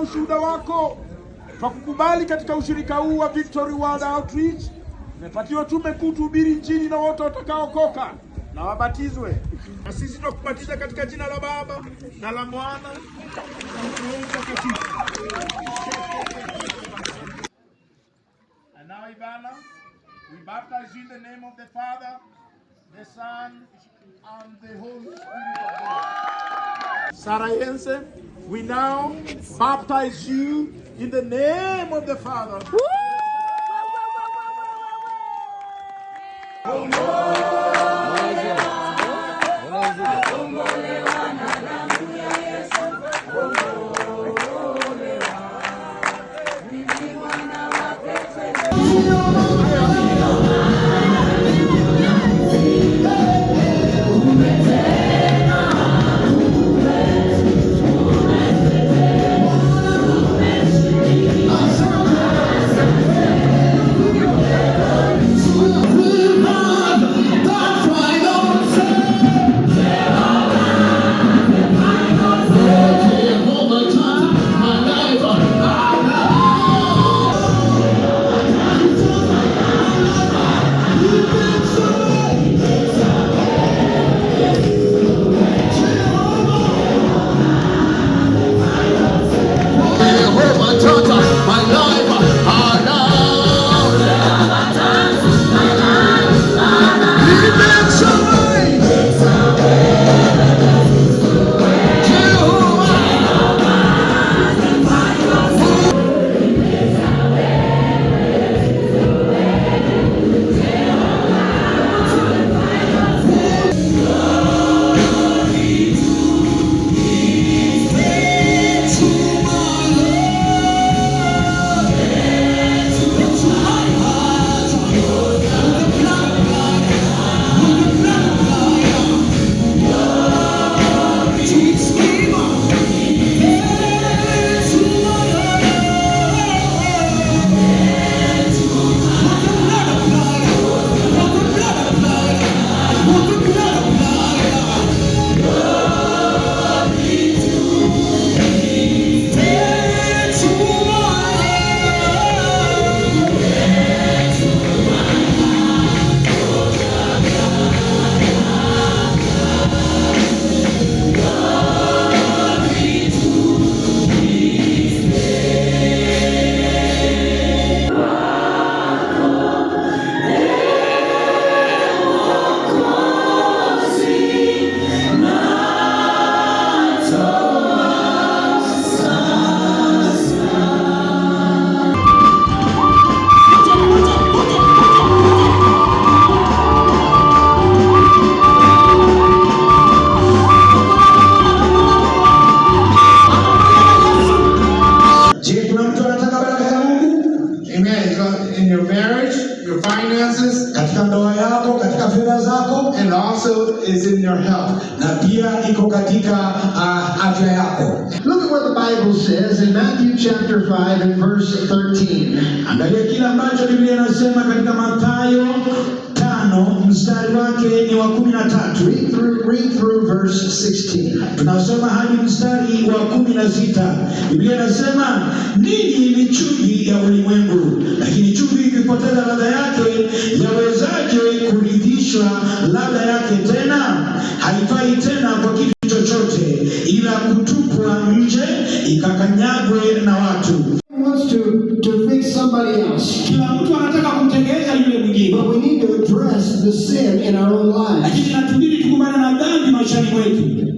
Ushuhuda wako kwa kukubali katika ushirika huu wa Victory World Outreach. Tumepatiwa tume kuu tuhubiri Injili na wote watakaokoka na wabatizwe. Na sisi tunakubatiza katika jina la Baba na la Mwana na Roho Mtakatifu. And now, Ivana, we baptize you in the name of the Father, the Son, and the Holy Spirit of God. Sarah Jensen, we now baptize you in the name of the Father. In your marriage, your finances, katika ndoa yako, katika fedha zako, and also is in your health. Na pia iko katika afya yako. Look at what the Bible says in Matthew chapter 5 and verse 13. Angalia kile ambacho Biblia inasema katika Mathayo 5 mstari wake ni wa 13. Read through verse 16. Tunasoma hadi mstari wa 16. Biblia inasema, ninyi ni chumvi ya ulimwengu, lakini chumvi ikipoteza ladha yake, yawezaje kuridhishwa ladha yake tena? Haifai tena kwa kitu chochote ila kutupwa nje ikakanyagwe na watu. Wants to fix somebody else. Kila mtu anataka kumtengeneza yule mwingine. But we need to address the sin in our own lives. Lakini inatubidi tukumbane na dhambi maishani mwetu.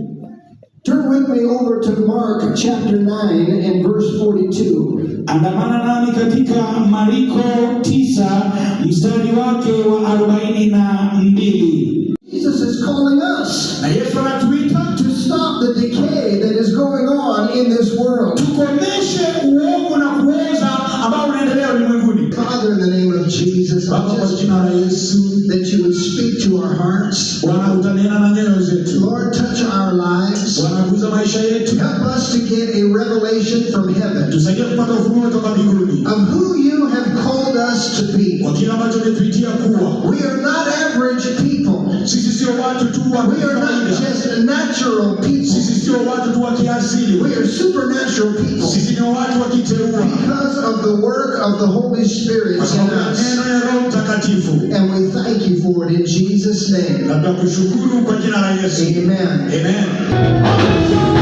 Turn with me over to Mark chapter 9 and verse 42. Andamana nami katika Marko 9 mstari wake wa 42. Jesus is calling us. Na Yesu anatuita to stop the decay that is going on in this world. Tukomeshe uovu na kuoza ambao unaendelea ulimwenguni. Father, in the name of Jesus, Baba, kwa jina la Yesu, that you would speak to our hearts. Bwana utanena na nyoyo zetu. Lord, touch our lives. Bwana guza maisha yetu. Help us to get a revelation from heaven tusaidie kupata ufunuo kutoka mbinguni of who you have called us to be. kwa kile ambacho umetuitia kuwa. We are not average people. Sisi sio watu tu wa We are not kawaida. just natural people. Sisi sio watu tu wa kiasili. We are supernatural people Sisi ni watu wa kiteua because of the work of the Holy Spirit kwa in sababu ya us. neno ya Roho Mtakatifu. And we thank you for it in Jesus' name. Na tunakushukuru kwa jina la Yesu. Amen. Amen.